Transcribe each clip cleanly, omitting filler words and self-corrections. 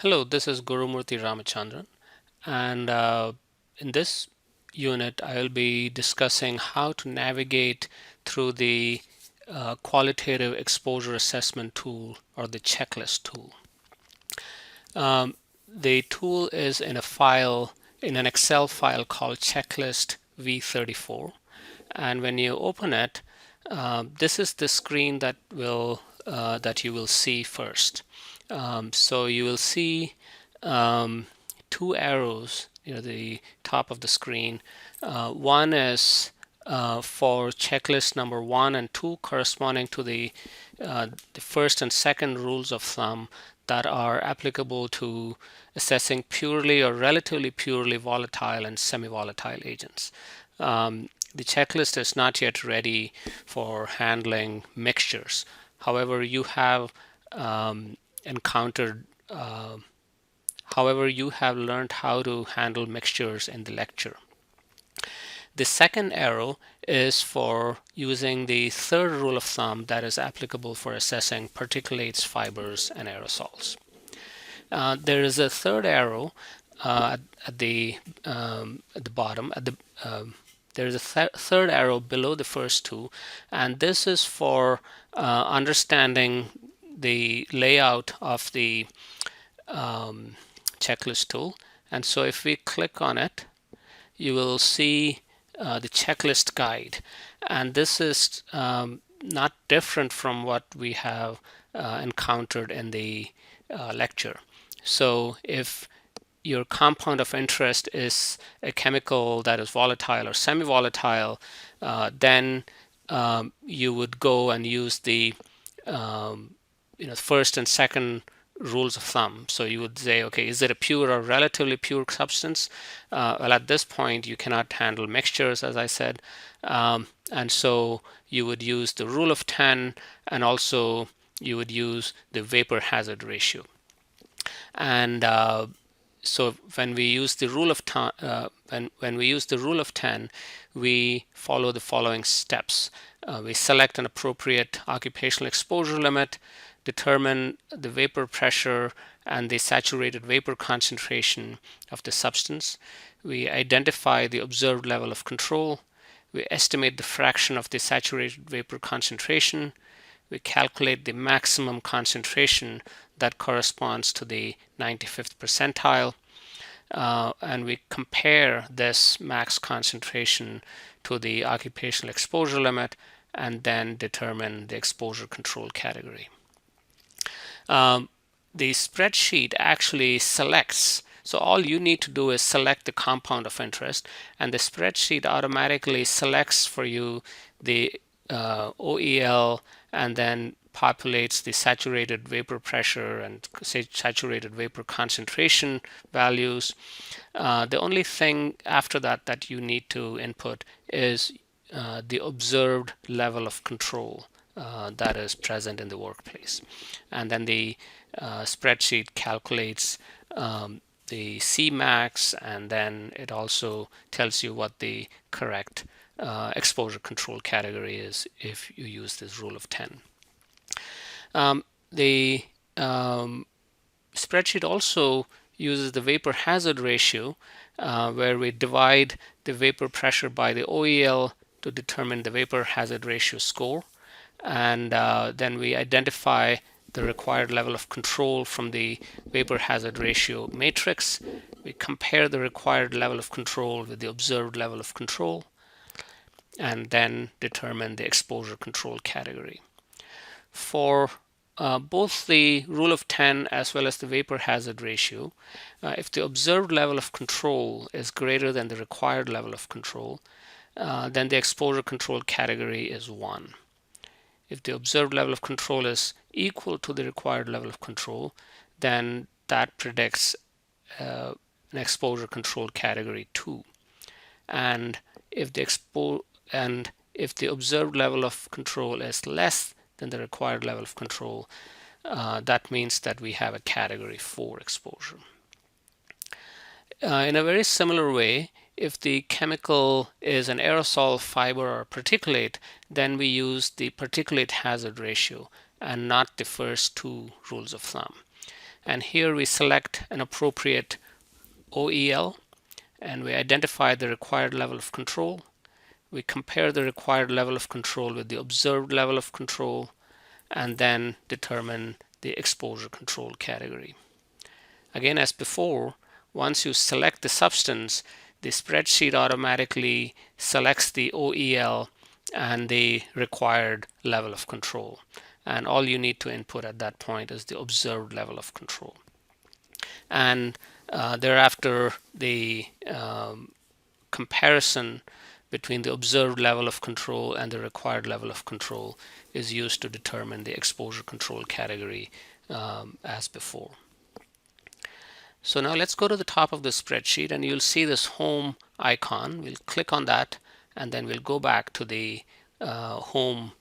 Hello, this is Gurumurthy Ramachandran, and in this unit, I'll be discussing how to navigate through the qualitative exposure assessment tool or the checklist tool. The tool is in an Excel file called checklist V34, and when you open it, this is the screen that you will see first. So you will see two arrows near the top of the screen. One is for checklist number 1 and 2 corresponding to the first and second rules of thumb that are applicable to assessing purely or relatively purely volatile and semi-volatile agents. The checklist is not yet ready for handling mixtures. However, you have encountered you have learned how to handle mixtures in the lecture. The second arrow is for using the third rule of thumb that is applicable for assessing particulates, fibers, and aerosols. There is a third arrow at the bottom. There is a third arrow below the first two, and this is for understanding the layout of the checklist tool. And so if we click on it, you will see the checklist guide, and this is not different from what we have encountered in the lecture. So if your compound of interest is a chemical that is volatile or semi-volatile, then you would go and use the first and second rules of thumb. So you would say, okay, is it a pure or relatively pure substance? Well, at this point, you cannot handle mixtures, as I said. And so you would use the rule of 10, and also you would use the vapor hazard ratio. And so when we use the rule of when we use the rule of 10, we follow the following steps. We select an appropriate occupational exposure limit, determine the vapor pressure and the saturated vapor concentration of the substance. We identify the observed level of control. We estimate the fraction of the saturated vapor concentration. We calculate the maximum concentration that corresponds to the 95th percentile. And we compare this max concentration to the occupational exposure limit and then determine the exposure control category. The spreadsheet actually selects, so all you need to do is select the compound of interest, and the spreadsheet automatically selects for you the OEL and then populates the saturated vapor pressure and saturated vapor concentration values. The only thing after that you need to input is the observed level of control that is present in the workplace. And then the spreadsheet calculates the Cmax, and then it also tells you what the correct exposure control category is if you use this rule of 10. The spreadsheet also uses the vapor hazard ratio, where we divide the vapor pressure by the OEL to determine the vapor hazard ratio score. And then we identify the required level of control from the vapor hazard ratio matrix. We compare the required level of control with the observed level of control, and then determine the exposure control category. For both the rule of 10 as well as the vapor hazard ratio, if the observed level of control is greater than the required level of control, then the exposure control category is 1. If the observed level of control is equal to the required level of control, then that predicts an exposure control category 2. And if the observed level of control is less than the required level of control, that means that we have a category 4 exposure. In a very similar way, if the chemical is an aerosol, fiber, or particulate, then we use the particulate hazard ratio and not the first two rules of thumb. And here we select an appropriate OEL, and we identify the required level of control. We compare the required level of control with the observed level of control, and then determine the exposure control category. Again, as before, once you select the substance, the spreadsheet automatically selects the OEL and the required level of control. And all you need to input at that point is the observed level of control. And thereafter, the comparison between the observed level of control and the required level of control is used to determine the exposure control category as before. So now let's go to the top of the spreadsheet, and you'll see this home icon. We'll click on that, and then we'll go back to the home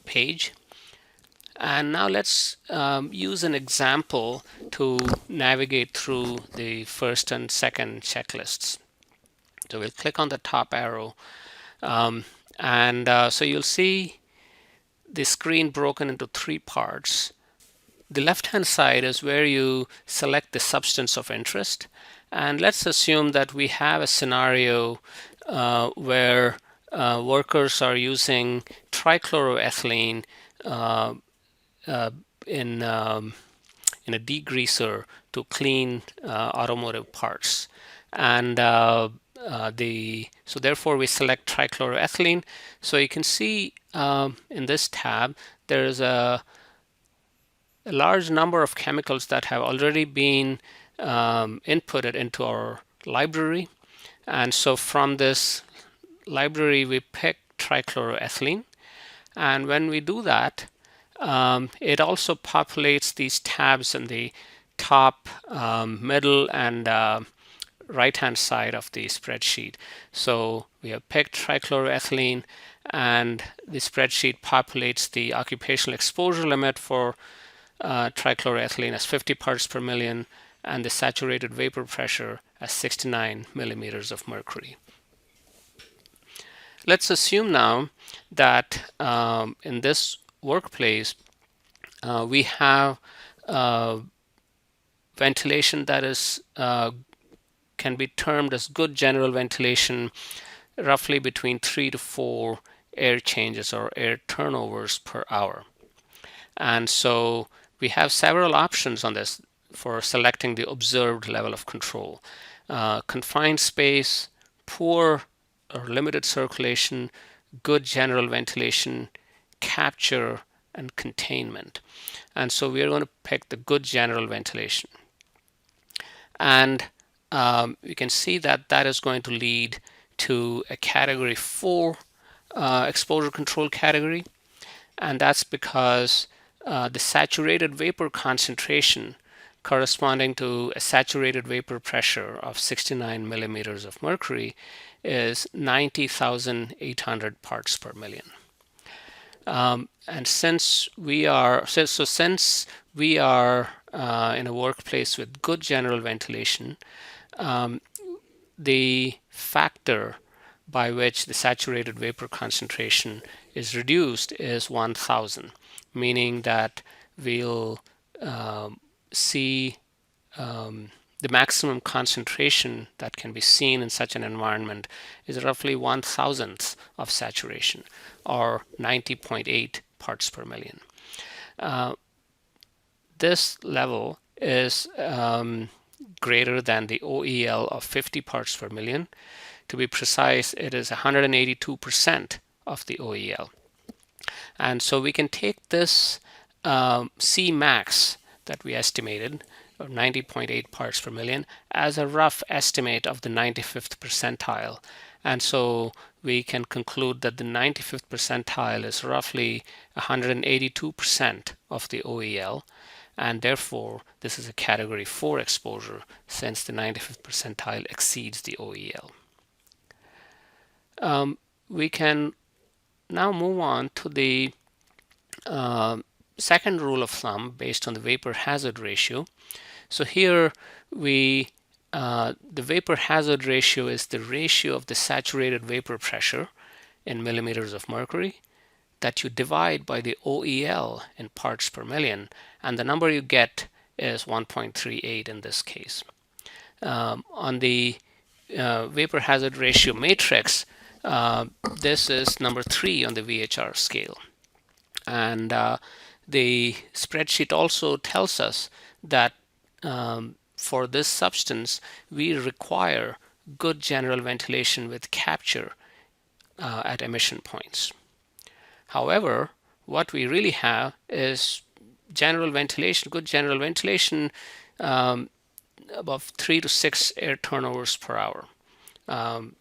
page. And now let's use an example to navigate through the first and second checklists. So we'll click on the top arrow, so you'll see the screen broken into three parts. The left-hand side is where you select the substance of interest, and let's assume that we have a scenario where workers are using trichloroethylene in a degreaser to clean automotive parts, and so therefore we select trichloroethylene. So you can see in this tab there's a large number of chemicals that have already been inputted into our library, and so from this library we pick trichloroethylene, and when we do that, it also populates these tabs in the top, middle, and right hand side of the spreadsheet. So we have picked trichloroethylene, and the spreadsheet populates the occupational exposure limit for trichloroethylene as 50 parts per million, and the saturated vapor pressure as 69 millimeters of mercury. Let's assume now that in this workplace we have ventilation that is can be termed as good general ventilation, roughly between 3 to 4 air changes or air turnovers per hour. And so we have several options on this for selecting the observed level of control. Confined space, poor or limited circulation, good general ventilation, capture, and containment. And so we are going to pick the good general ventilation. And you can see that that is going to lead to a category 4 exposure control category. And that's because the saturated vapor concentration corresponding to a saturated vapor pressure of 69 millimeters of mercury is 90,800 parts per million. And since we are in a workplace with good general ventilation, the factor by which the saturated vapor concentration is reduced is 1,000, meaning that we'll see the maximum concentration that can be seen in such an environment is roughly 1,000th of saturation, or 90.8 parts per million. This level is greater than the OEL of 50 parts per million. To be precise, it is 182% of the OEL. And so we can take this C max that we estimated, or 90.8 parts per million, as a rough estimate of the 95th percentile. And so we can conclude that the 95th percentile is roughly 182% of the OEL, and therefore this is a category 4 exposure since the 95th percentile exceeds the OEL. We can now move on to the second rule of thumb based on the vapor hazard ratio. So here the vapor hazard ratio is the ratio of the saturated vapor pressure in millimeters of mercury that you divide by the OEL in parts per million, and the number you get is 1.38 in this case. On the vapor hazard ratio matrix, this is number 3 on the VHR scale. And the spreadsheet also tells us that for this substance, we require good general ventilation with capture at emission points. However, what we really have is general ventilation, good general ventilation, above 3 to 6 air turnovers per hour.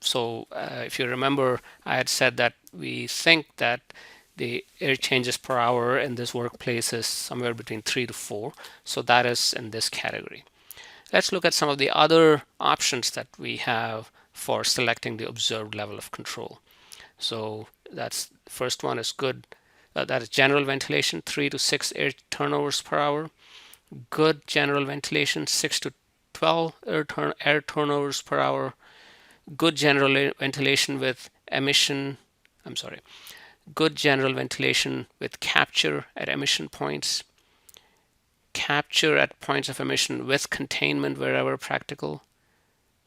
So if you remember, I had said that we think that the air changes per hour in this workplace is somewhere between 3 to 4. So that is in this category. Let's look at some of the other options that we have for selecting the observed level of control. So that's first one is good. That is general ventilation, 3 to 6 air turnovers per hour. Good general ventilation, 6 to 12 air turnovers per hour. Good general ventilation with good general ventilation with capture at emission points. Capture at points of emission with containment wherever practical.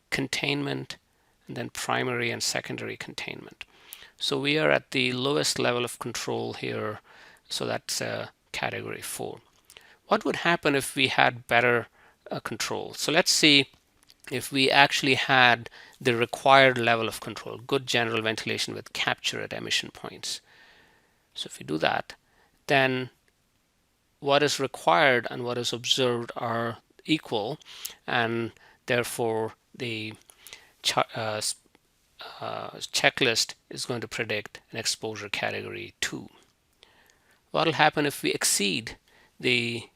Containment, and then primary and secondary containment. So we are at the lowest level of control here, so that's category 4. What would happen if we had better control? So let's see if we actually had the required level of control, good general ventilation with capture at emission points. So if we do that, then what is required and what is observed are equal, and therefore the checklist is going to predict an exposure category 2. What will happen if we exceed the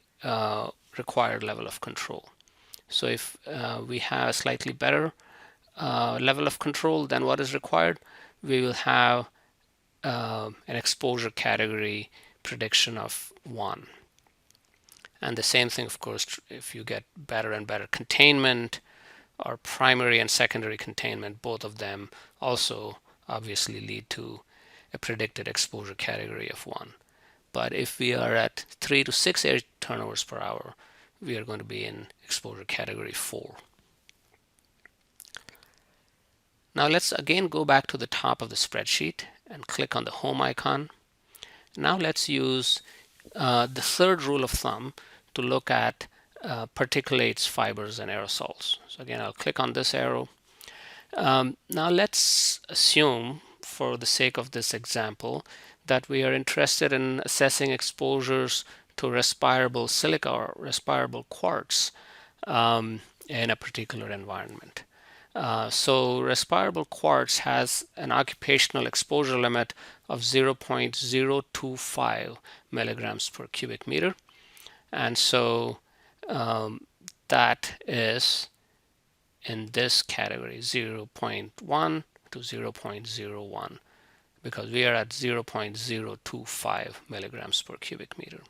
required level of control? So if we have a slightly better level of control than what is required, we will have an exposure category prediction of 1. And the same thing, of course, if you get better and better containment or primary and secondary containment, both of them also obviously lead to a predicted exposure category of 1. But if we are at 3 to 6 air turnovers per hour, we are going to be in exposure category 4. Now let's again go back to the top of the spreadsheet and click on the home icon. Now let's use the third rule of thumb to look at particulates, fibers, and aerosols. So again, I'll click on this arrow. Now let's assume, for the sake of this example, that we are interested in assessing exposures to respirable silica or respirable quartz in a particular environment. So respirable quartz has an occupational exposure limit of 0.025 milligrams per cubic meter. And so that is in this category, 0.1 to 0.01, because we are at 0.025 milligrams per cubic meter.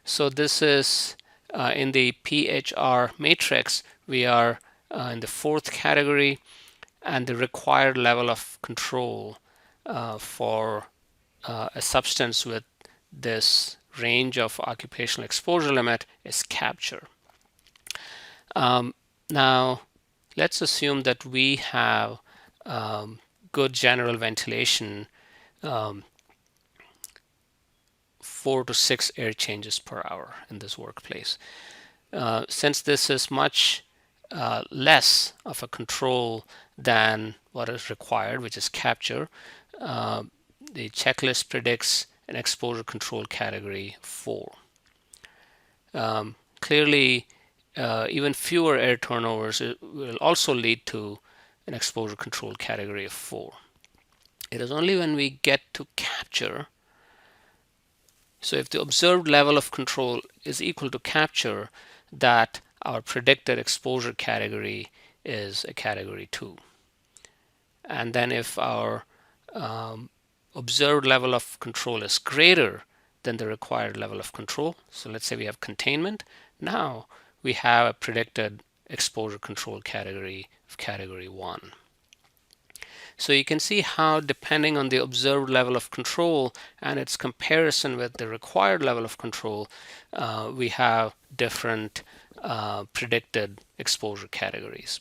So this is in the PHR matrix, we are in the 4th category, and the required level of control for a substance with this range of occupational exposure limit is capture. Now let's assume that we have good general ventilation, 4 to 6 air changes per hour in this workplace. Since this is much less of a control than what is required, which is capture, the checklist predicts an exposure control category 4. Clearly, even fewer air turnovers will also lead to an exposure control category of 4. It is only when we get to capture, so if the observed level of control is equal to capture, that our predicted exposure category is a category 2. And then if our observed level of control is greater than the required level of control, so let's say we have containment, now we have a predicted exposure control category of category 1. So you can see how, depending on the observed level of control and its comparison with the required level of control, we have different predicted exposure categories.